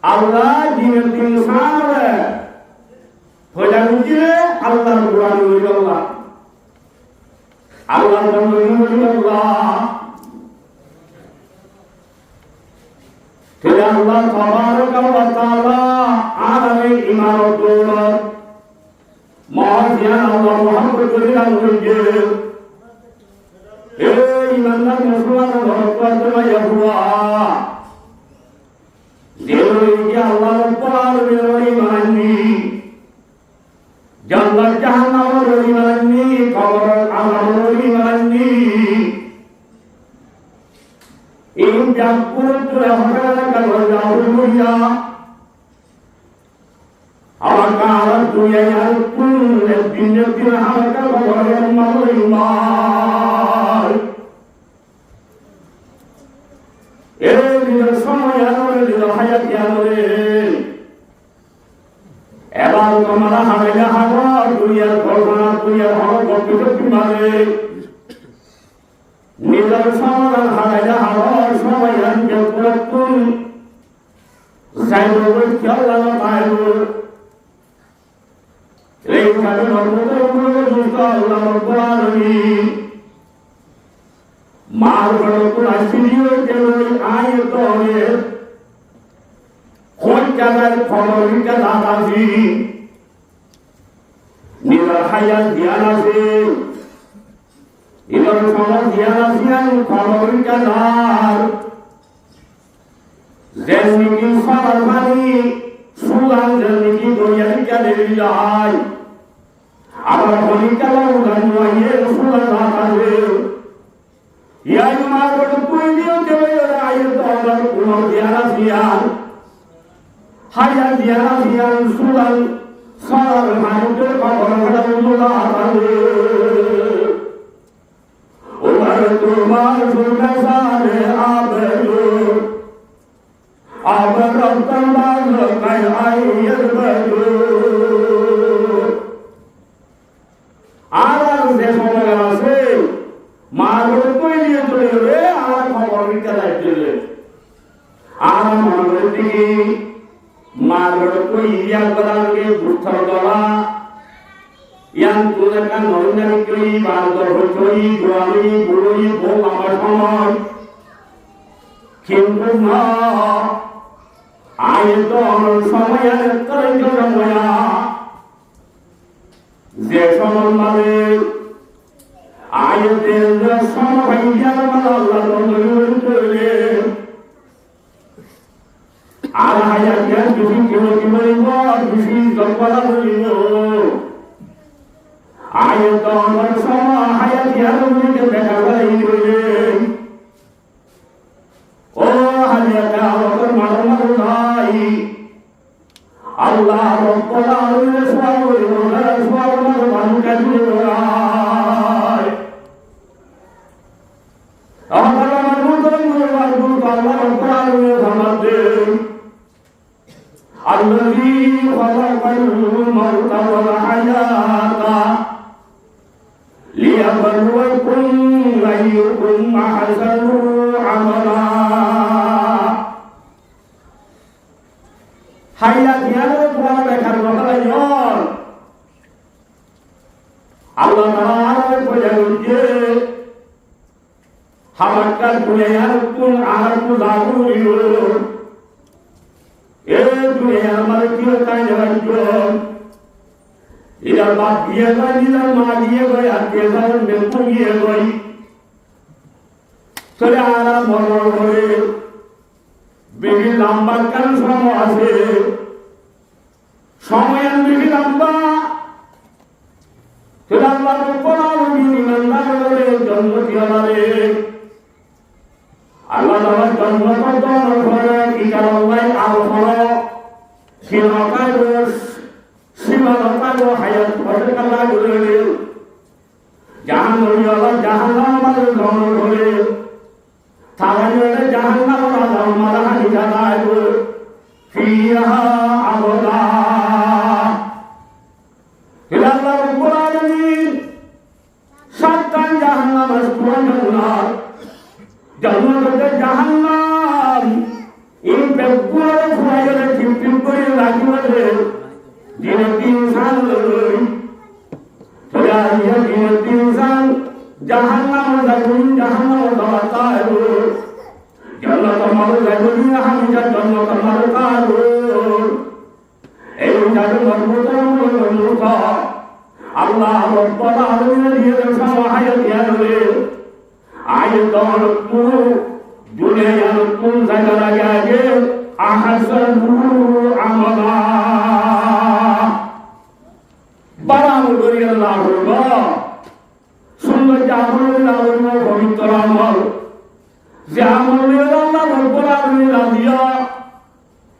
আল্লাহ দিনের দিন সামনে হইলা বুঝিলে আল্লাহর কোরআন হইল্লাহ আল্লাহর বন্ধু হইল্লাহ তেরে আল্লাহ তাবারাকা ওয়া তাআলা আলামে ইমারত দৌলত মহাজিয়ান আল্লাহ মুহাম্মদ করিলাম হইছে এই ইমানদার মুসলমান ভক্ত ইয়াহুয়া যেগুলো আল্লাহ রব্বুল আলামিনের ইমানি জান্নাত জাহান্নামের ইমানি কবর আযাবের ইমানি এই জাপুরতুল হযরত কালাউলিয়া আওয়াকাল দুনিয়ার কুল দিনের দিন হালকা কবরের মালিমার সময় হায়াত এবার তোমরা হারাইলে হাওয়া দুনিয়ার কল্পনা দুনিয়ার হওয়া কত মারে নিজের সমাধান হারাইলে হাওয়ার সময় আনবে পুরাতন যাইব খেয়াল পাইব এই কাজে আল্লাহ রব্বুল আলামিন মার বড় আসিও কেন আয়াত হবে কোন জায়গায় ফলরিকা দাদাজি নিজের হায়াত জ্ঞান আছে নিজের সময় জ্ঞান আছে ফলরিকা দার যেমনি সবার মানি সুগান যেমনি দরিয়ারিকা দেবী যায় আবার হলিকা উদান নয় সুগান দাদাজি ইয়াই মার বড় পুইদিও দেবে আয়াত আল্লাহর কোন জ্ঞান আছে হায়াত জ্ঞান সুগান সার মানবের খবর হলো আতালে ওমর তোমার সুনা সারে আবেলো আবার রতনবাল কাই আইয়ের বলো আর যে সময় আছে মার কইলে চলে রে আর খবর নিতে যাইলে আর মনের দিকে মার কই ইয়া করাকে বুঝতার দলা ইয়ান তুলে কান নরনারি কই বান্দর হই গোয়ালি বুড়ি বউ আমার সময় কিন্তু না আয় তো সময়ের তরে জময়া যে সময় মানে আয়াতের সময় জ্ঞান আল্লাহ বন্ধু করে আর হায়াত জ্ঞান বেশি কেউ কি বলিব বেশি জল্পনা বলিব আয়াত আমার সময় হায়াত জ্ঞান বলিকে দেখা করে ও হায়াত আমার মানব নাই আল্লাহ রব্বুল আলামিন সুবহানাহু মানুষ কাছে الذي خلق الموت والحياة ليبلوكم أيكم أحسن عملا হায়াত ইয়ার কোরআন দেখার কথা নয় আল্লাহ তাআলা বলেন যে হামাকাল দুনিয়ার কোন আর কো জাগুরিও এ দুনিয়া আমার কি তাই জানো ইদার বাপ দিয়ে গয় ইদার মা দিয়ে গয় আর কে জানেন মেম্পু দিয়ে গয় চলে আরাম মরণ করে বেশি লম্বা কাল সময় আছে সময় বেশি লম্বা চলে আল্লাহ রব্বুল আলামিন ইমানদারের জন্ম দিয়ারে আল্লাহ তাআলা জন্ম প্রদান করে কি কারণে আলো হলো সীমাকায় সীমাকায় হায়াত করে কালা করে জাহান্নামে জাহান্নামে জন্ম করে তাহলে জাহান্নামে আল্লাহ হানি জানায় ফিহা আবাদা আল্লাহ রব্বুল আলামিন সাতটা জাহান্নামের সুবহানাল্লাহ জান্নাতে জাহান্নাম এই বেগুয়ার ফুয়াইলে জিনত ইনসান লই ফিরাইয়া জিনত ইনসান জাহান্নাম যাগুন জাহান্নাম দাওয়াতায়ো জান্নাত আমার যাগুন হামিজা জান্নাত আমার কারো এই জাদু মজবুত মুতা আল্লাহ রব্বুল আলামিন দিয়ে সহায়তা দিয়ালে আয়াতন কো দুনিয়ার কোন জায়গা লাগে আহসানু আমালা বারাম করি আল্লাহ হলো সুন্দর আমল হলো পবিত্র আমল যে আমল আল্লাহ রব্বুল আলামিন দিয়া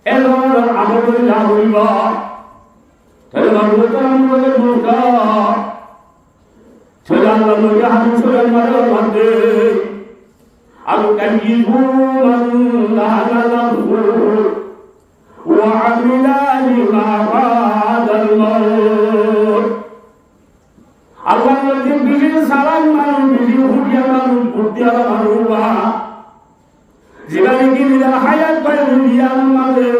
এমন আমল হইব তাহলে মজবুত আমল মুতা সেলাম নবী হাদিস মধ্যে الكيفون لعن الغفور وعمل لما بعد الموت الله الذي به سلام من به هدى من بديا مروا জীবনে নিজের হায়াত পায় দিয়ার মাঝে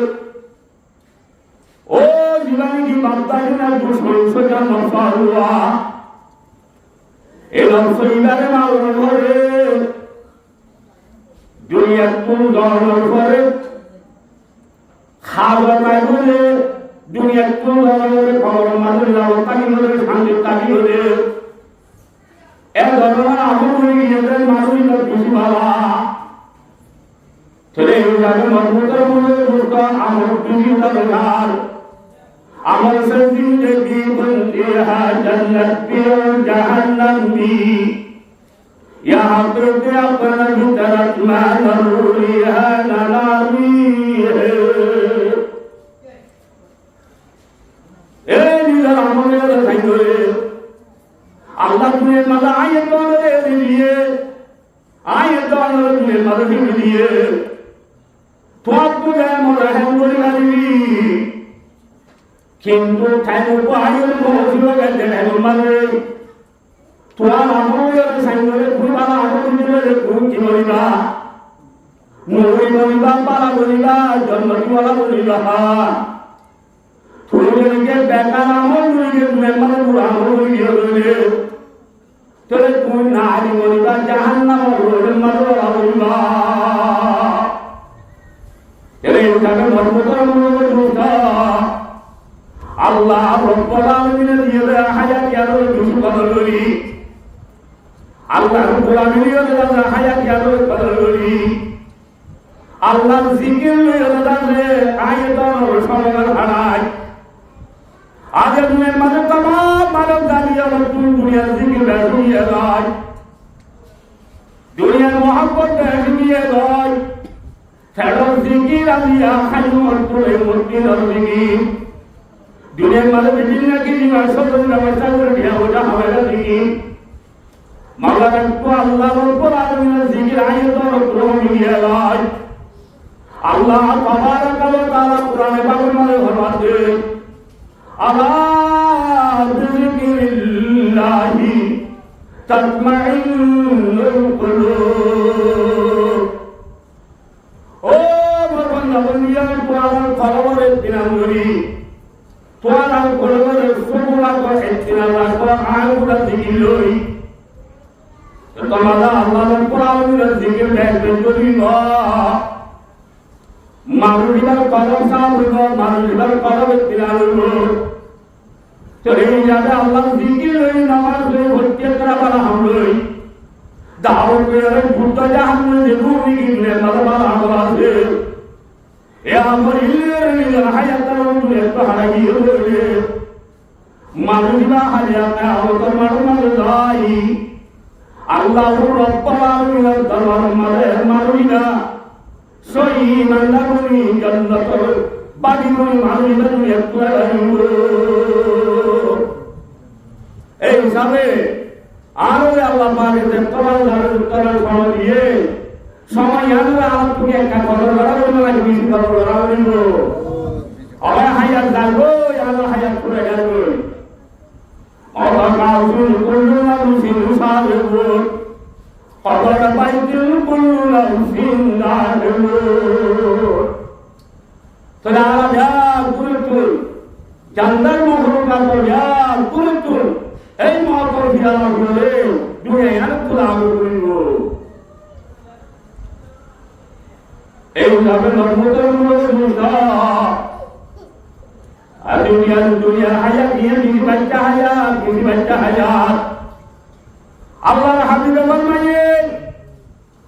ও জীবনে কি বান্দাইনা দুশ্মন সোজা নফারুয়া এলম সইবারে মাউন করে দুনিয়ার কোন ধরনের করে খাওয়া পায় বলে দুনিয়ার কোন ধরনের খবর মানুষ যাওয়া তাকি বলে শান্তি তাকি বলে এক ধরনের আমল হয়ে গিয়েছে মানুষ বেশি ভালো ছেলে যাবে মজবুতের মনে দুটো আমল বিভিন্ন প্রকার আমল সে জিন্দগি বনতে হ্যাঁ জন্নত পি জাহান্নাম পি यहाँ करते अपना भीतर में जरूरी है नामी है ए निधर हमने रसाई करे अल्लाह तुम्हें मजा आये तो दे दिए आये तो तुम्हें मजा भी दिए तो अब तुझे मजा है बोली वाली किंतु टाइम को आये तो बहुत लोग ऐसे हैं मजे তোমার আমলের সাইনরে ফুলবালা আমল দিলে কোন কি বলিবা মুই বলিবা পালা বলিবা জন্মদিওয়ালা বলিবা তুইকে বেকার আমল নিয়ে মেম্বার আমল নিয়ে বলে তোরে তুই না আলি বলিবা জাহান্নাম বলে মারওয়ালা বলিবা এরে জায়গা মজবুতর মনে মুতা আল্লাহ রব্বুল আলামিন দিয়ে হায়াত ইয়ার দুশো বদল করি আল্লাহ গোলামিও দাদা হায়াত ইয়ারো বদল করি আল্লাহ জিকির দাদা আয়াতন সমাধান হারায় আগে তুমি মানে तमाम মানব জাতির নতুন দুনিয়ার জিকির বেরিয়ে যায় দুনিয়ার মহব্বত বেরিয়ে যায় ফেরত জিকির আলিয়া খাইমত করে মুক্তির জিকির দুনিয়ার মানে বিভিন্ন কিছু সদর ব্যবস্থা করে দিয়া ওটা হবে জিকির মাওলানা তো আল্লাহ রব্বুল আলামিনের জিকির আয়াতন প্রমিয়ে যায় আল্লাহ তাবারাক ওয়া তাআলা কোরআনে পাকের মধ্যে ফরমাতে আলা বিযিকরিল্লাহি তাতমাইন্নুল কুলুব ও বান্দা বন্দিয়া কোরআনের খবরের দিনাঙ্গরি কোরআনের খবরের সুবুলা কো ইতিনাল্লাহ কো আয়াতুল জিকির লই তোমাদের আল্লাহ রব্বুল আলামিনের জিকির দেখবেন যদি মানুষের কদম সামনে মানুষের কদম তিরানো তো এই যাবে আল্লাহ জিকির লই নামাজ লই ভক্তি করা বলা হলই দাওয়াত করে ভূত জাহান্নামে যে ভূমি গিলে মারবা আমল আছে এ আমল ইলের হায়াতের মধ্যে তো হারাই গিয়ে মানুষরা হায়াতে আমল মানুষ যাই আল্লাহ রব্বুল আলামিনের দরবার মাঝে মানুষরা সই মান্দাগুনি জান্নাত বাগিগুনি মানুষরা একটু এই হিসাবে আরো আল্লাহ পাকের তোমার উত্তরের সময় দিয়ে সময় আনবে আমার তুমি একটা কদর করাবেন নাকি বেশি কদর করাবেন আবার হায়াত যাবো আবার হায়াত করে যাবো আবার কাউন করলো না মুসিন সাহেব কদর পাইতেন করলো না মুসিন দাঁড়ো তো দাঁড়া যা গুরুত্ব চান্দার মহরুকা পর্যাল তুল এই মহতর ফিরানো করে দুনিয়ায় আর তুলা আলো করিব এই যাবে নর্মতার মূল্য আর দুনিয়ার হায়াত নিয়ে কিছু বাচ্চা হায়াত আল্লাহর হাবিবে ফরমায়েন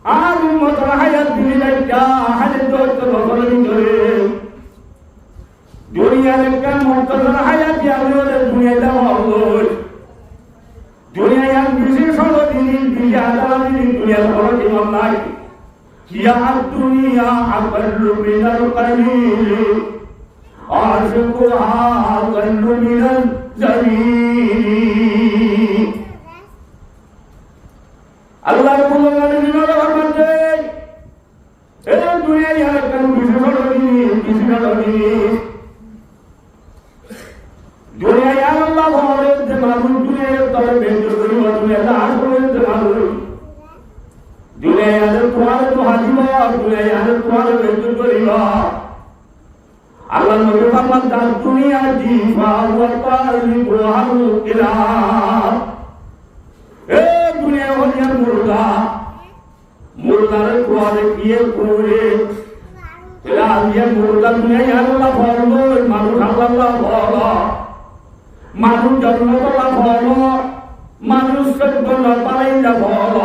আর উম্মতের হায়াত দিলে বাচ্চা হায়াত তো বছরের ভিতরে দুনিয়ার একটা মুক্তসর হায়াত দিয়ে দুনিয়ায় দেওয়া হলো দুনিয়ায় আর বিশেষ হলো দিন দুনিয়া আদালত দিন দুনিয়ার বড় জীবন নাই কিয়া দুনিয়া আকল্লু মিনাল কালিল আশকুহা আকল্লু মিনাল জালিল আল্লাহ রাব্বুল আলামিন ফরমাচ্ছেন এই দুনিয়ায় আর একটা বিশেষ হলো দিন দুনিয়ায় আল্লাহ বলেন যে মানুষ দুনিয়ার তলে বেঁচে করিব দুনিয়া দাস বলেন যে মানুষ দুনিয়ায় তোমার তো হাজিব দুনিয়ায় তোমার বেঁচে করিব আল্লাহ নবী ফরমান দান দুনিয়া জিফা ওয়া তারিবু হারু ইলা এ দুনিয়া হলিয়া মুর্দার কোয়ারে কিয়ে করে এলা আলিয়া মুর্দা দুনিয়ায় আল্লাহ বলেন মানুষ আল্লাহ বলা মানুষ জন্ম তোলা ফল মানুষ জন্ম পালাইলা ফল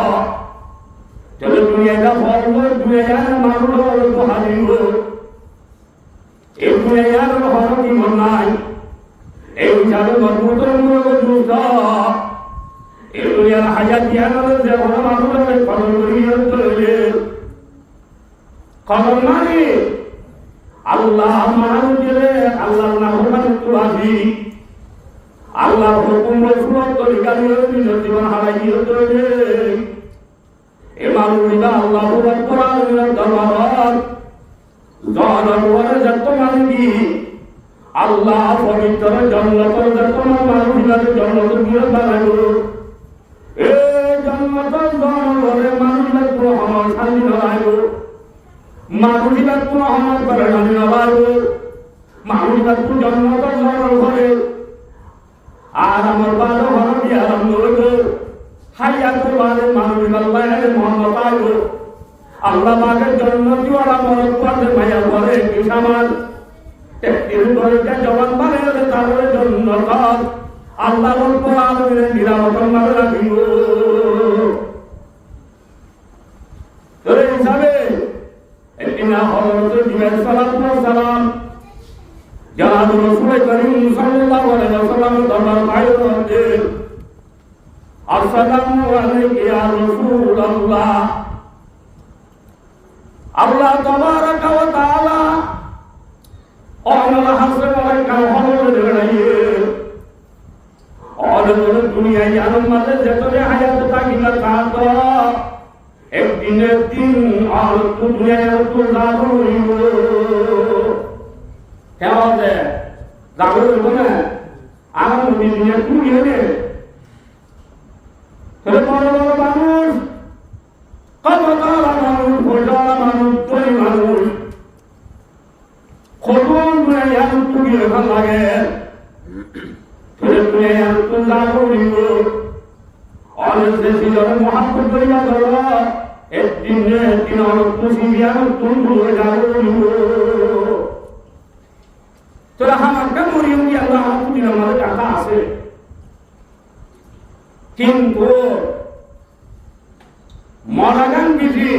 চলো দুনিয়াটা ফল দুনিয়ার মানুষ তো হারিব এই দুনিয়ার হর জীবন নাই এই হিসাবে মজবুতের মূলক যুদ্ধ এই দুনিয়ার হাজার জ্ঞানের যে হর মানুষের খবর করিয়ে চলে খবর মানে আল্লাহ মানুষ দিলে আল্লাহর নাম একটু আসি আল্লাহর হুকুম রসুল তরিকা দিয়ে নিজের জীবন হারাই দিয়ে চলে এ মানুষরা আল্লাহ রব্বুল আলামিনের দরবার জনগণের যত মানবি আল্লাহ পবিত্র জান্নাতের যত মানুষরা জান্নাতের দিয়ে বানাবো এ জান্নাতের জনগণের মানুষরা তো আমার শান্তি নাইব মানুষরা তো আমার করে শান্তি নাইব মানুষরা তো জান্নাতের জনগণে আর আমার বারো ঘর দিয়ে আরম্ভ হইব হাইয়াত বারে মানুষ আল্লাহ মোহাম্মদ আইব আল্লাহ পাকের জন্য দিওয়ালা মরদ পাতে মায়া করে কিসামান তেক্তির বলতে জবান বারে তাদের জন্য কাজ আল্লাহ রব্বুল আলামিনের নিরাপত্তা মাঝে রাখিব তোর হিসাবে একদিনা হযরত জিবরাইল সালাম জনাব রাসূল করিম সাল্লাল্লাহু আলাইহি ওয়াসাল্লাম দরবার পাইল যে আসসালামু আলাইকা ইয়া রাসূলুল্লাহ আল্লাহ তাবারাকা ওয়া তাআলা আল্লাহ হাসবে আলাইকা হযরত জিবরাইল और दुनिया यानम माते जतने हायात ताकिला कात एक दिन और तू दुनिया तो जागो हो क्या बात है जागो हो ना आराम दुनिया तू ही है तेरे बड़े बड़े मानुष कब ताला मानुष खोजा मानुष तोई मानुष खोजों दुनिया यानम तू ही रखा लगे दुनिया तो जागो हो और जैसे जब मोहब्बत करिया करो एक दिन और खुशी यार तुम भूल जाओ तो हम अगर मरियम अल्लाह को दिन हमारे टाका आसे किंतु मरागान बिधि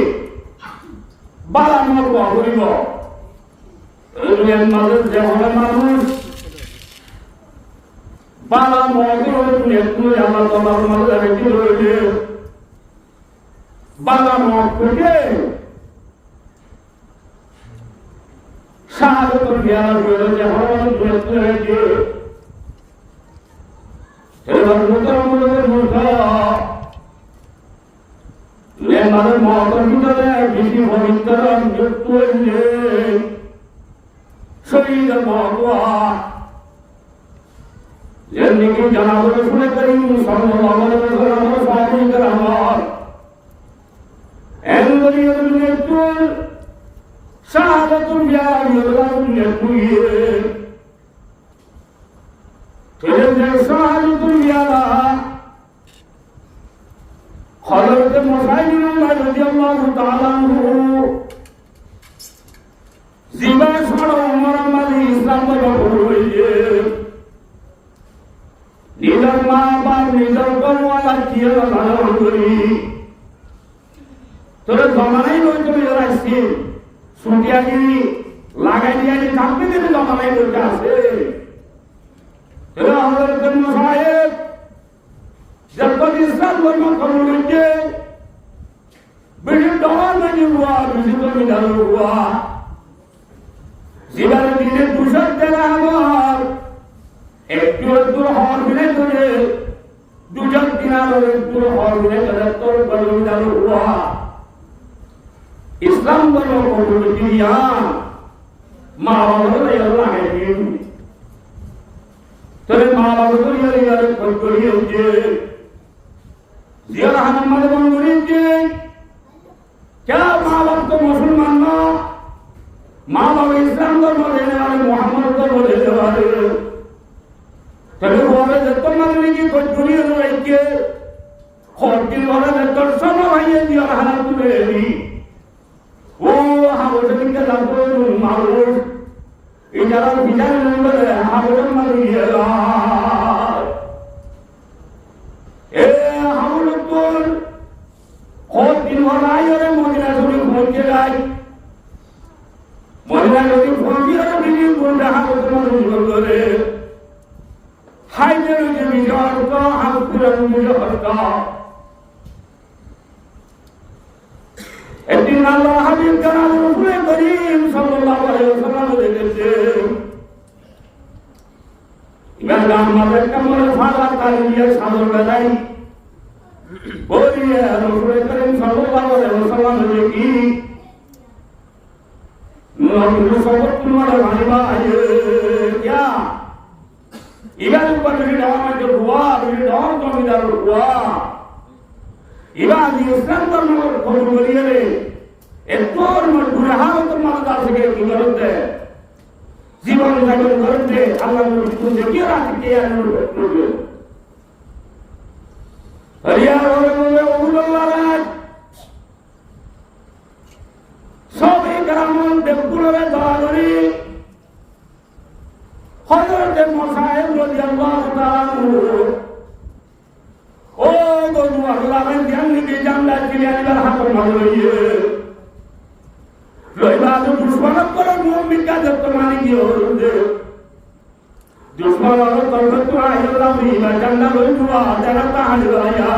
बाला मत करिब दुनियार माঝে যে হলো মানুষ বালা মগর নেতৃত্ব আল্লাহ তোমার মাঝে রেখে রয়েছে বালা মগকে শাহাদাত জ্ঞান রয়েছে হরমান নেতৃত্ব রয়েছে এবার মুতরমুলের মুখা লেমার মগর ভিতরে বেশি পবিত্র যুক্ত হয়েছে শহীদ মগা जिंदगी जनाब रसूल करीम सल्लल्लाहु अलैहि वसल्लम साहबी कराम एन वलियत नेतुल शहादतुल या यल्लाह नेतुए জীবা সড় উমর মাঝে ইসলাম ধর্ম হইছে নিজের মা বাপ নিজের কর্মওয়ালা কি ভালো করি তোরা জমানাই বলতে আসছি ছুটিয়াগিরি লাগাই দিয়ে কাঁপতে দিলে জমানাই বলতে আছে হযরত সাহেব যখন ইসলাম ধর্ম কবুল হয়েছে বেশি ডর মানে হুয়া বেশি জমিদার হুয়া জীবনে দিনে 200 টাকা আমার একটু একটু হওয়ার বিনে করে 2 দিনার একটু হওয়ার বিনে করে তোর জমিদার হুয়া ইসলাম ধর্ম কবুল দিয়া মা বাবা আল্লাহ দিন তোরে মা বাবা ইয়ার খোঁজ করিয়ে যে জিয়া আহমদ বন্ধুরে যে क्या माँ बाप तो मुसलमान ना माँ बाप इस्लाम धर्म देने वाले मोहम्मद धर्म देने वाले तभी वाले जब मरने की कोई दुनिया तो रही के खोटी वाले जब सब भाई है जिया हालत में भी वो हम उसे निकल जाते हैं मालूम इजारा बिजार नहीं बने हम उसे मर गया हम लोग तो और दिन भर आई और मदीना शरीफ पहुंच के गए मदीना शरीफ पहुंच के और बिल्डिंग बोल रहा है तो मदीना करे हाय तेरे जो बिजार का हम पूरा बिजार का एक दिन अल्लाह हबीब का नाम रसूल करीम सल्लल्लाहु अलैहि वसल्लम ने कहते इधर गांव में कमर फाड़ा का लिया सादर बनाई बोलिए रसूल करीम सल्लल्लाहु अलैहि वसल्लम ने की नबी सोबत तुम्हारा भाईबा आए क्या इधर ऊपर भी डाल में जो हुआ भी डाल तो इधर हुआ इधर इस्लाम धर्म को बोलिए रे एक और मत बुरा हो तो मत दास के की जरूरत है जीवन जाकर करते अल्लाह ने तुझे क्या रात किया है हरिया और बोले उल्लाह राज सब एक रामन देवकुलरे दागरी हजरत मुसाइब रज़ियल्लाहु ताआला ओ गोदू अल्लाह ने ध्यान के जानला के अंदर हाथ मार रही है लोइबाद दुश्मन पर मोमिन का जब तुम्हारी की हो दे दुश्मन और तरफ तो आए अल्लाह भी जानला लोई दुआ जरता हजराया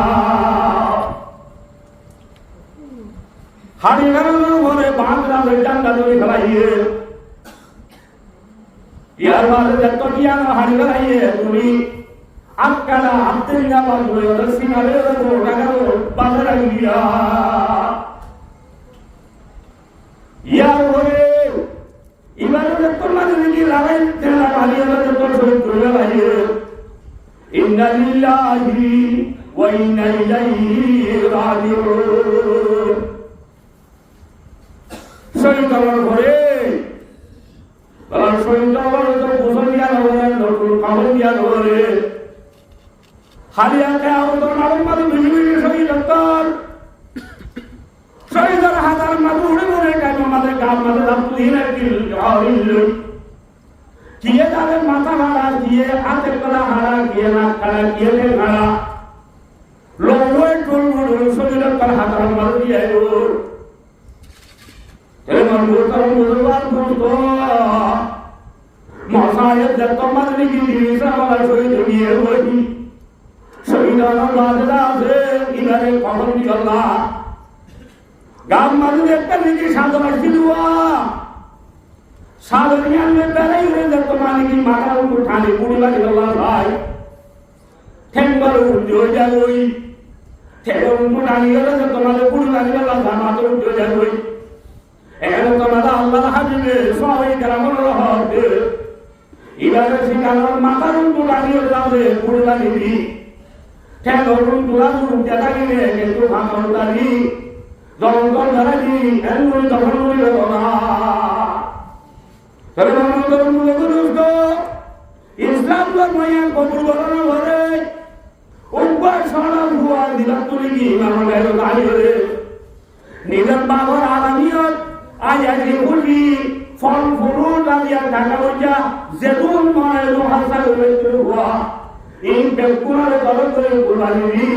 हाड़ी गरल होरे बांधला ले जानला लोई खलाइए यार बात जब तो किया ना हाड़ी गलाइए तुनी अक्कड़ा अत्तिंगा बांधो रस्सी नाले रखो डगरो बांधरा गिया यार होरे इबादत जब तो माने की लड़ाई तेरा वाली जब तो सोई तुले भाई इन्ना लिल्लाहि व इन्ना इलैहि राजिऊन सोई कमर होरे और सोई कमर तो बुझलिया होरे लोग कामलिया होरे हालिया के आओ तो नाम मत बिजली सोई डॉक्टर सोई जरा हाथार मत उड़े उड़े का मत काम मत अब धीरे धीरे आइल किए जावे माथा हारा किए हाथ कला हारा किए ना कला किए ने हारा लोवे टोल मोड़ सोई डॉक्टर हाथार मत दिया हो तेरे मन बोलता मुझवार बोलतो मौसायत जब तो मत की दिशा वाला सोई दुनिया होई शहीदाना बादला से इधर कौन निकलना गांव मालूम एक निकी साधना किलुआ साधनिया में पहले ही जब तुम्हारी की माता को उठाने पूरी वाली अल्लाह भाई ठेंगर जो जाओई ठेंगर उठाने वाला जब तुम्हारे पूरी वाली अल्लाह माता को जो जाओई ऐसा तुम्हारा अल्लाह हजमे स्वामी करामन रहा इधर सिंगार माता को उठाने वाला से पूरी वाली भी ठेंगरुन तुलारुन जटागिने किंतु खामरुदारी जंगल धराजी एंगुल दफनुल बना तरमनुदरुन लगुरुस्तो इस्लाम धर्म यहाँ कबूल करना भरे ऊपर सारा हुआ दिलतुली की इमाम गैर काली रे निधन बाबर आलमियत आज ऐसी खुशी ফল ফুল লাগিয়া টাকা পয়সা যেদুন মনে হাসা করে হওয়া এই বেকুনার গলত করে বলালি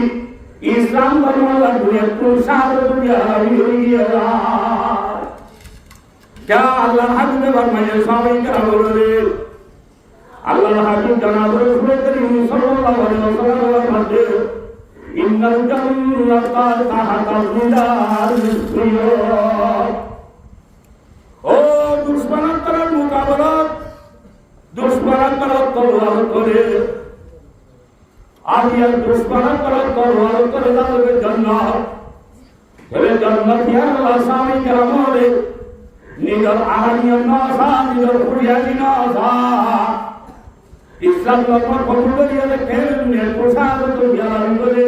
ইসলাম ধর্ম লাগবে একটু সাহায্য করিয়া হইয়া क्या अल्लाह हाकिम फरमाए साहब करम बोले अल्लाह हाकिम जनाब रसूल करीम सल्लल्लाहु अलैहि वसल्लम फरमाते इन्नल जन्नता तहता जिलाल सुयूर ओ दुश्मन तरह मुकाबला दुश्मन तरह तलवार करे आलिया दुश्मन तरह तलवार करे जावे जन्नत तेरे जन्नत या अल्लाह साहब करम बोले निगर आहानिया नासा निगर पुरियानी नासा इस्लाम धर्म कबूल करिया खेल ने प्रसाद तो यारी बोले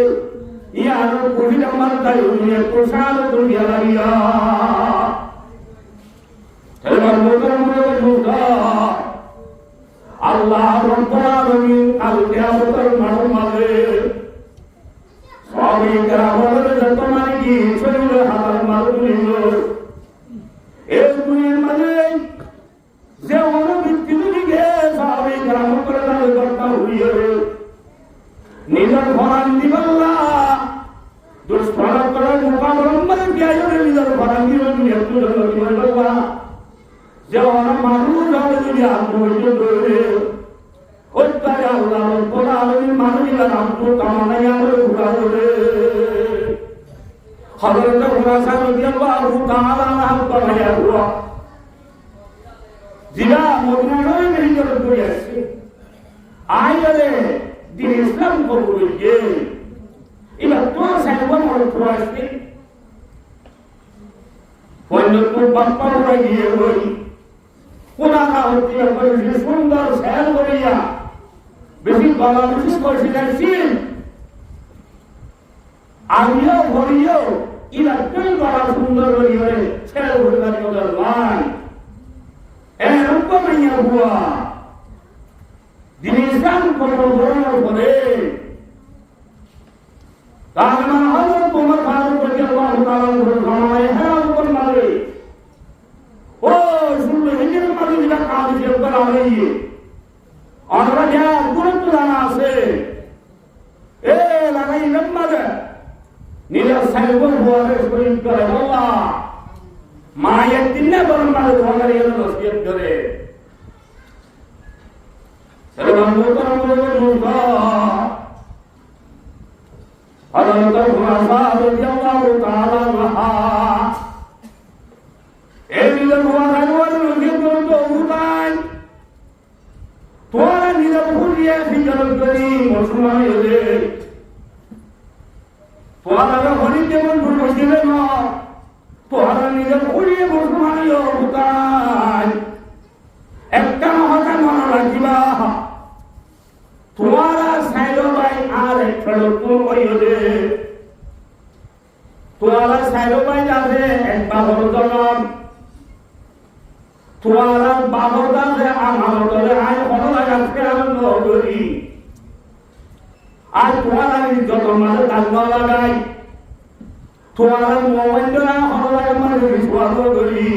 यार पुरी नंबर दाई ने प्रसाद तो यारिया तेरा मोटर मुदा अल्लाह रब्बुल आलमीन कल क़यामत मालूमाले स्वामी करावले जतमानी की शरीर हाल मालूम एक दुनिया में जे ओनो बित्ती के सावे ग्राम पर दाल करता हुई है निजर फरान दिबल्ला दुष्फल कर मुकाबला मर गया है निजर फरान दिबल्ला ने तो दिबल्ला जे ओनो मानू जाने दुनिया को जो दे ओ ताया अल्लाह रब्बुल आलमीन मानू का नाम तो तमाना यार हुआ रे हज़रत हुरैसा रज़ियल्लाहु ताआला अन्हु का भया हुआ जिला मदीना में हिजरत করে আসছে আইলে দিন ইসলাম কবুল করে এবার তো সাইবন হল আসছে পয়নপুর বাপ্পা হয়ে গিয়ে হই কোলাকা হতে করে সুন্দর সাইল করিয়া বেশি বাবা বেশি করেছিলেন আমিও ভরিও ইলা তুই বড় সুন্দর হয়ে ছেড়ে উঠে গেল ভাই এরকম মাইয়া হুয়া দিন ইসলাম কবুল করার পরে তাহলে হযরত ওমর ফারুক রাদিয়াল্লাহু তাআলা ফরমায় হ্যাঁ ওমর মারে ও শুনলে হিজর মারে যেটা কাজ যে করা হইছে আমরা যা গুরুত্ব জানা আছে এ লাগাই লম্বাদে নিলার সাইবর হুয়ারে শরীর করে আল্লাহ মায়ের দিনে বরমাদের ভাঙারে এর নসিহত করে সালাম মোহতরম মুর্দা হযরত হুরায়রা রাদিয়াল্লাহু তাআলা আনহা এই নিলার হুয়ারে নসিহত করতে উঠাই তোরা নিলার ভুলিয়ে ফিজরত করি মুসলমান হয়ে তোরা হরি যেমন ভুল বসিলে না তোরা নিজের ভুলিয়ে মুসলমান হতাই একটা কথা মনে রাখিবা তোরা সাইলো ভাই আর একটা লোক কইলে তোরা সাইলো ভাই যাবে এক বাবর জনম তোরা বাবর দাসে আমার দলে আই বড় লাগাতে আনন্দ করি আর তোরা যত মাঝে দাগ লাগাই তোরা মোবাইল না হলো মানে বিশ্বাস করি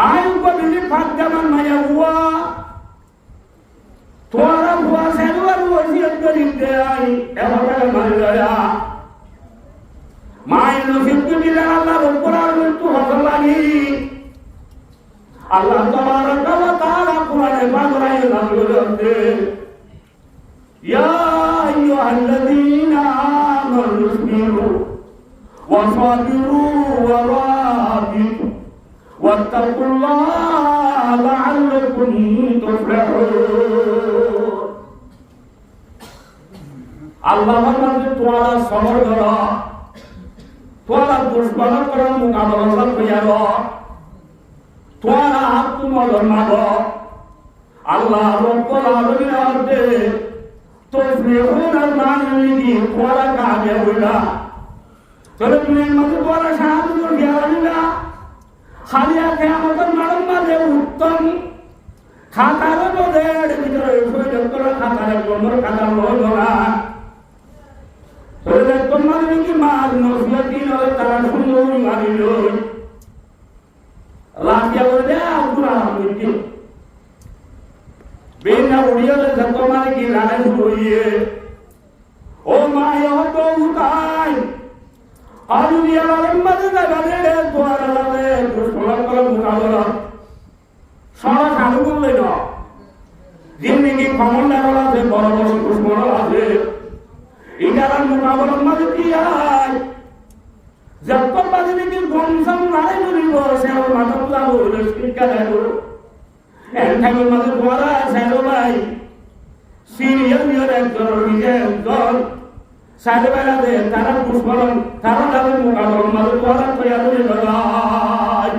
আই উপদিনে ফাদ্দামান মায়া হুয়া তোরা হুয়া সেলওয়ার ওসিয়ত করি দেই এবারে মারি দয়া মাই নসিব দিলে আল্লাহ রব্বুল আলামিন তো হযর লাগি আল্লাহ তাবারাক ওয়া তাআলা কুরআনে পাকরাই নাম বলতে ইয়া আইয়ুহাল্লাযীনা আমানু ইসবিরু ওয়া সাবিরু ওয়া রাবিতু ওয়াত্তাকুল্লাহা লাআল্লাকুম তুফলিহুন আল্লাহ ফরমাতে তোমরা সবর করো তোমরা দুশ্মনের করে মোকাবেলা করো তোমরা আত্মমদন মাগো আল্লাহ রব্বুল আলামিন আতে তুফলিহুন মানে কি তোমরা কাজে হইলা তোমরা দুনিয়ার মধ্যে তোমরা সাহায্য করবে না খালিয়া কিয়ামতের মাঠে উত্তম খাতার মধ্যে ভিতরে সৈয়দরা খাতার নম্বর খাতা হলো না তোমরা তোমার কি মাল নসিহতি নয় তারা সুন্দর মানিল রাখিয়া মিটি বেনা উড়িয়ালে তোমার কি লাগাই হইয়ে ও মায়া তো উঠাই আলুরিয়া মাঝে লাগালে তোয়ার লাগালে সোলার করে মুখাবলা সারা সাধু করলে না জিন্দিগি ক্ষমতার আছে বড় বড় দুশ্মন আছে ইনারা মুখাবলার মাঝে কি আয় যত বাজে নাকি গমসম নারে বলিব সেও মাথা লাভ হইল শিক্ষা দেব এখানের মাঝে ধরা সেও ভাই সিরিয়াল একজন নিজে একজন সাড়ে বেলাতে তারা দুশ্মন তারা তাদের মুখাবলার মাঝে ধরা তৈরি করে বেড়ায়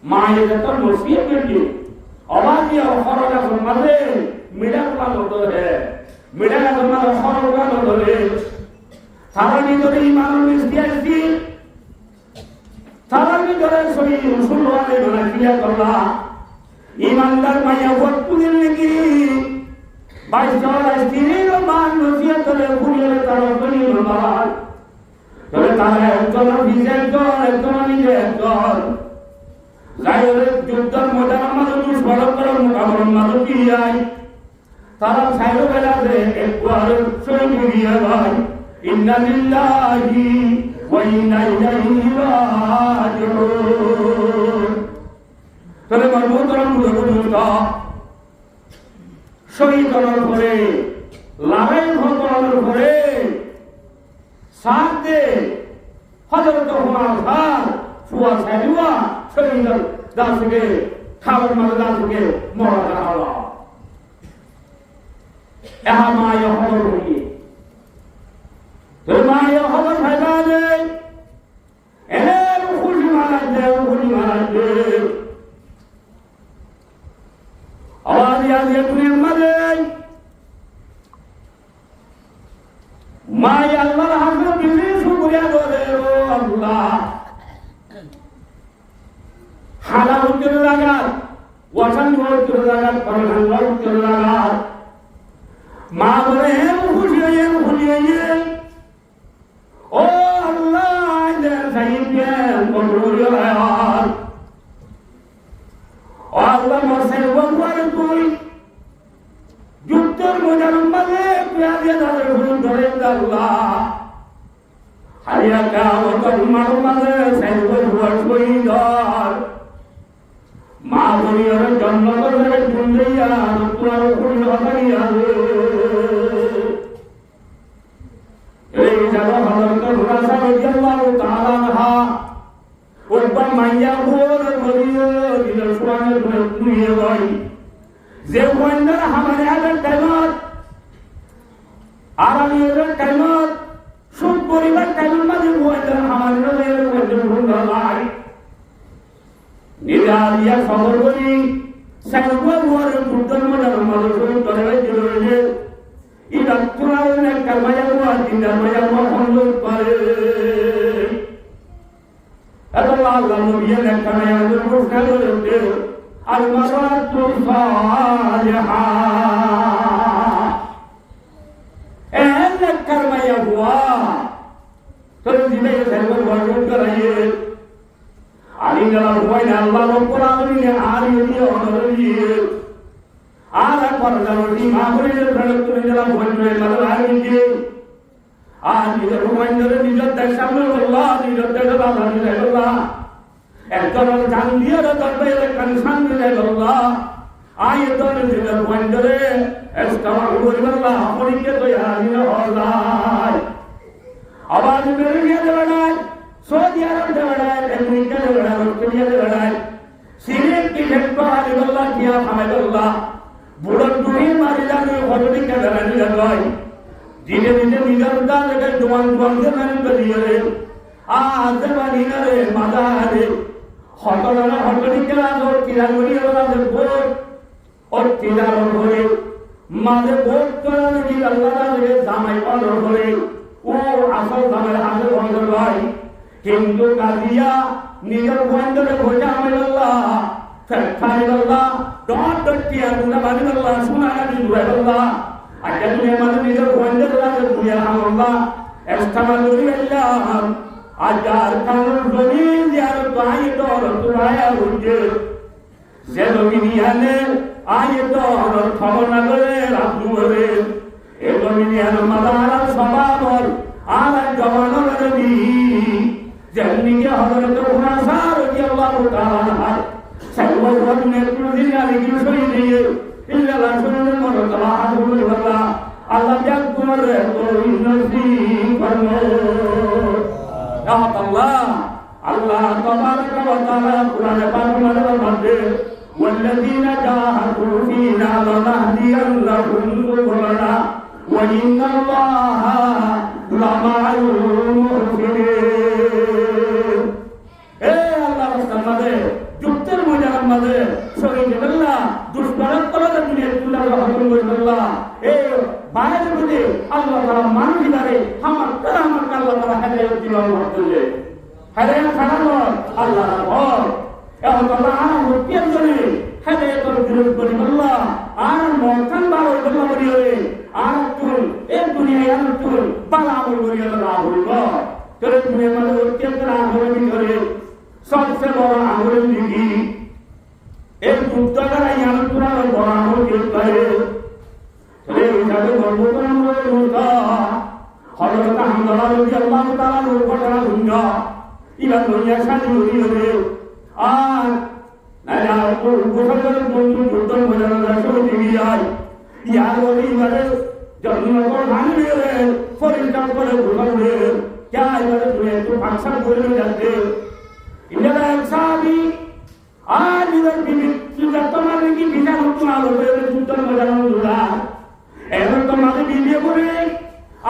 মায়ের যত নসিয়ে পেটি অবাধিয়া অখরণা সমাজে মিডাগুলা নদরে মিডাগুলা সমাজ অখরণা নদরে তারা নিজরে ইমান মিস্তিয়াসি তারা নিজরে সই মুসলমানে বানাইয়া করলা ইমানদার মাইয়া ভোট পুলির নাকি বাইশর স্ত্রীর মান নসিয়া করে পুলির তারা বলি বাবার তবে তারা একজন নিজে একজন নিজে একজন যাইরে যুদ্ধের ময়দানের মাঝে দুশ্মন করে মোকাবেলার মাঝে কি যায় তারা সাইড বেলাতে একবার সৈন্য গিয়ে ভাই ইন্না লিল্লাহি ওয়া ইন্না ইলাইহি রাজিউন তবে মরমুতরম মুদা শহীদ করার পরে লড়াই করার পরে সাথে হযরত ওমর খান সুয়া সাইদুয়া শহীদ দাসকে খাবার মাঝে দাসকে মরা হলো এহা মায়া খবর হইয়ে তো মায়া খবর ভাইবানে এনে খুশি মারাতে আওয়াজ আজকে দুনিয়ার মাঝে মায়া আল্লাহর হাতে দিলে শুকরিয়া করে ও আল্লাহ হালা উত্তর লাগার ওয়াসান উত্তর লাগার পরখান উত্তর লাগার মা বলে খুশি হয়ে ও আল্লাহ সাহিব কন্ট্রোল আর ও আল্লাহ মরসেল বলবার তুই যুদ্ধের ময়দানের মাঝে পেয়ারিয়া দাদের হুজুর ধরে আল্লাহ হারিয়া কাওয়ার মার মাঝে সাইব বল কইদার মা বলিয়ার জন্ম করে দুনিয়া তোমার উপর হতাইয়া এই জায়গা হযরত রাসূল রাদিয়াল্লাহু তাআলা আনহা ওবা মাইয়া গোর মরিয়ে দিল সুবহানের দুনিয়া ভাই যে ওয়ান্ডার আমাদের আগের টাইমত আরামের টাইমত সব পরিবার টাইমের মাঝে ওয়ান্ডার আমাদের ওয়ান্ডার ভুলাই নিরালিয়া খবর করি সাইবা ওয়ার দুর্দম মাঝে শুরু করে দিল যে ইদা তুরাউন কামায়া ওয়া দিনার মায়া ওয়া হলো পারে আল্লাহ নবী কামায়া রুফাল দে আল মারাতু সালিহা এন কামায়া ওয়া তোর দিনে সাইবা ওয়ার করাইয়ে আলিনা ওয়াই আল্লাহ রব্বুল আলামিন আলিয়ে অনরিয়ে আলা পরদানি মাহরির প্রণতুন জলা বন্ধে মালাইকে আর নিজের রুমাইন্ডরে নিজের সামনে আল্লাহ নিজের দেওয়া জানি আল্লাহ একজন জান দিয়ে দরবে কনসান দিলে আল্লাহ আয়তন নিজের রুমাইন্ডরে ইস্তামা করি আল্লাহ আপনিকে তো ইয়াদিন আল্লাহ আওয়াজ মেরে দেওয়ায় সৌদি আরব দেওয়ায় আমেরিকা দেওয়ায় অস্ট্রেলিয়া দেওয়ায় সিরিয়াল কি ফেটবা আল্লাহ কিয়া হামাদুল্লাহ বুড়ন দুই মারি জানি হজরিকা দাঁড়ানি যাই দিনে দিনে নিজের দান এটা জোয়ান জোয়ানকে মেনে করিয়ে রে আজ বানি রে মাদা রে হজরা হজরিকা আদর কিরা করি ওরা বোট ওর কিরার ধরে মাঝে বোট করা নাকি আল্লাহ রে জামাই পালন করে ও আসল জামাই আসল বন্ধর ভাই কিন্তু কাজিয়া নিজের বন্ধরে ভোজা আল্লাহ ফেরখাইল্লাহ ডট ডট কিয়া গুনা বানিল্লাহ সুনানা বিল্লাহ আজকে দুনিয়া মানে নিজের বন্ধরা দুনিয়া আল্লাহ ইস্তামালুরি আল্লাহ আজার কানুন জমিন ইয়ার তাই দর তুরায়া হুজে যে জমিনিয়ানে আয়ত খবর না করে রাখু করে এ জমিনিয়ান মাদার স্বভাবর আর জওয়ানের নবী যেমনিকে হযরত উনাসা রাদিয়াল্লাহু তাআলা সাইওয়ার নেতৃত্বে আলী শহীদ দিয়ে ইল্লা রাসূলুল্লাহ সাল্লাল্লাহু আলাইহি ওয়াসাল্লাম আল্লাহ জান কুমার নসিব ফরমো আল্লাহ আল্লাহ তাবারক ওয়া তাআলা কুরআনে পাকের মধ্যে والذين جاهدوا فينا لنهدينهم سبلنا وإن الله لمع المحسنين اے اللہ رسول مدے جُتر مجھر مدے شہید اللہ دشمنت طلب دنیا اللہ رحمت اللہ اے باہر مدے اللہ تعالی مان دارے ہم کرامت اللہ تعالی ہدایت دیوان کرتے ہدایت کھڑا اللہ اور এখন আল্লাহ মুক্তির জন্য হেদায়েতের বিরোধ করি আল্লাহ আর মকান বাড়ো আল্লাহ করি রে আর তুই এই দুনিয়ায় আর তুই বালা আমল করি আল্লাহ হইব তোর দুনিয়া মানে অত্যন্ত আমল করে সবচেয়ে বড় আমল দিবি এই যুদ্ধটার এই আমল পুরা বড় আমল করে রে হিসাবে গর্ব করে আমরা মুর্দা হযরত হামজা রাদিয়াল্লাহু তাআলা ঘটনা শুননা ইবা দুনিয়া শান্তি হই রে আর নালা গোসলের বন্ধু যুদ্ধ মজাদার সঙ্গে গিয়াই ইয়ার ওই মানে জন্ম করে ভাঙবে রে ফরিদা করে ঘুরবে क्या इधर तुम्हें तो फंक्शन बोलने जाते इधर साबी आज इधर भी सुधा तुम्हारे की बिना रुकना लोगे सुधा मजाना सुधा ऐसा तुम्हारे बीवी बोले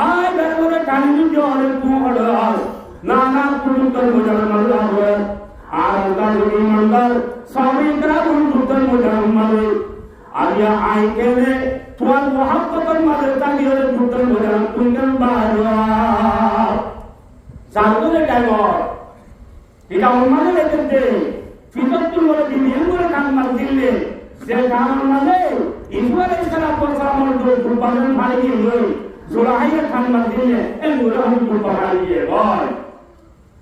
आज घर बोले कानून जो और तुम और नाना तुम तो मजाना मजा हुआ आज का जो मंडल स्वामी करा तुम सुधा मजाना मजे आज ये आई के ने तुम्हारे मोहब्बत मजे ताकि और सुधा मजाना तुम कर बाहर Satu legal, jika umat lekende, fitur tu boleh dibilang boleh kan marjille, sekarang mana? Iswar sekarang persamaan dua berbagai hari ini, Zulahaya kan marjille, boleh berbagai hari ini.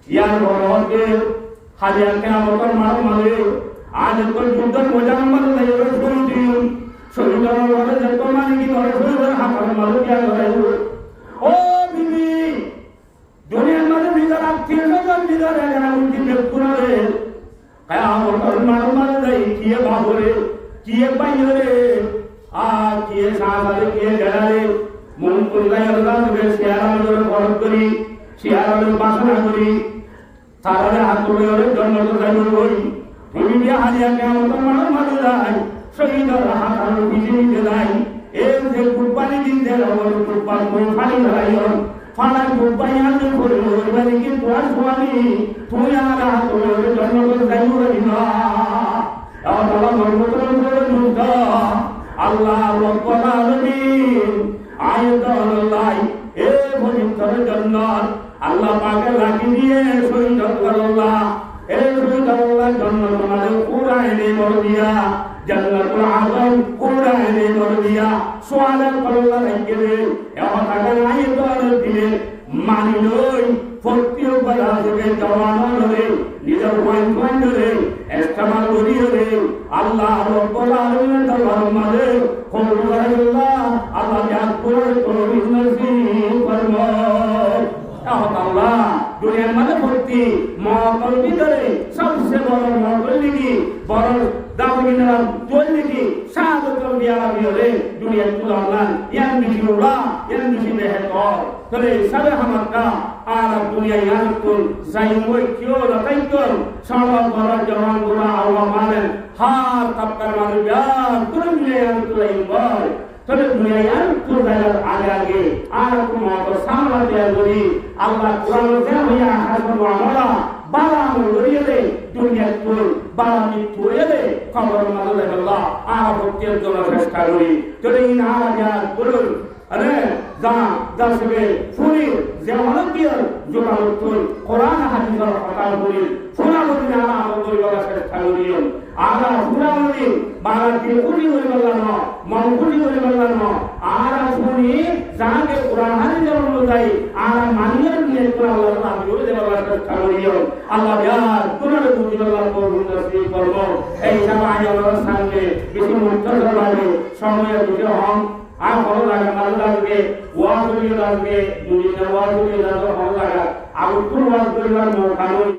Yang orang ke hadiah kena motor malu malu, ada tu jutaan macam mana lagi orang suruh suruh orang jatuh mana ni orang suruh hakam malu dia orang. Oh bibi. दुनिया में बिदर आप kilo का बिदर है ना उनकी बेपुरा है क्या और मालूम नहीं किए बाबूरे किए बाइरे किए सासारे किए जलाले मुंपुल्ला यरदा से सियारा में जो कॉल करी सियारा में बासना करी सारे हाथ में और जन्म तो जाने कोई दुनिया हाजिया क्या मतलब मालूम नहीं शहीद रहा कानून बिजली जलाई एक से कुर्बानी दिन दे रहा और कुर्बान कोई खाली नहीं और फाला कुर्बानियां जो कोई बने कि तुआर स्वामी तू यार आ तो जन्म को जाइयो रहिना और अल्लाह मरमुतरम को दूंगा अल्लाह रब्बुल आलमीन आयत अल्लाह ए पवित्र जन्नत अल्लाह पाक लागी दिए शहीद अल्लाह ए शहीद अल्लाह जन्नत में कुरान मोड़ दिया जन्नतुल आज़म कुरान मोड़ दिया सवाल अल्लाह रखे दे और अगर आई तो दिले मानी लोई फर्तियों बड़ा से जवानों रे निजर वाइन रे इस्तेमाल करी रे अल्लाह रब्बुल आलमीन दरबार में खुदा अल्लाह या कुरान को नसीब फरमाओ अल्लाह दुनिया में फर्ती मौकल भी करे सबसे बड़ा मौकल लगी बड़ा दावरी ना जोड़ने की साथ तो दिया भी रे दुनिया को अल्लाह yang dijual yang disibehekor करे सबे हमारा आला दुनिया यार तो जाइमोई क्यों लगाई तो सारा बड़ा जवान बुरा आवा माने हार तब कर मारे यार तुरंत ले यार तो लाइंबर करे दुनिया यार तो जाकर आगे आला को मातो सामला दिया जोड़ी अल्लाह कुरान से भैया हर मामला बाला मुरिये दे दुनिया तो बाला में तोये दे खबर मालूम है अल्लाह आला भक्तियों को नष्ट करोगी करे इन आला यार बुरुल अरे जहाँ से पूरी ज़मानत की जो कानून कुरान हदीस और फतावा पूरी पूरा बोलने आला आमोदों वाला से खालूरियों आला पूरा बोलने बाला की पूरी बोले वाला ना मामूली बोले वाला ना आला पूरी जहाँ के कुरान हदीस और बोलताई आला मानियर की कुरान वाला बोले वाला से खालूरियों अल्लाह यार कुरान बोलने वाला को नसीब फरमाओ ऐसा आया মুক্তসর লাগে সময়ে দুটো হন আর ভালো লাগে ভালো লাগবে ওয়াজ করিয়ে লাগবে দুদিনে ওয়াজ করিয়ে লাগবে ভালো লাগা আর উত্তর ওয়াজ করিবার মৌকা নয়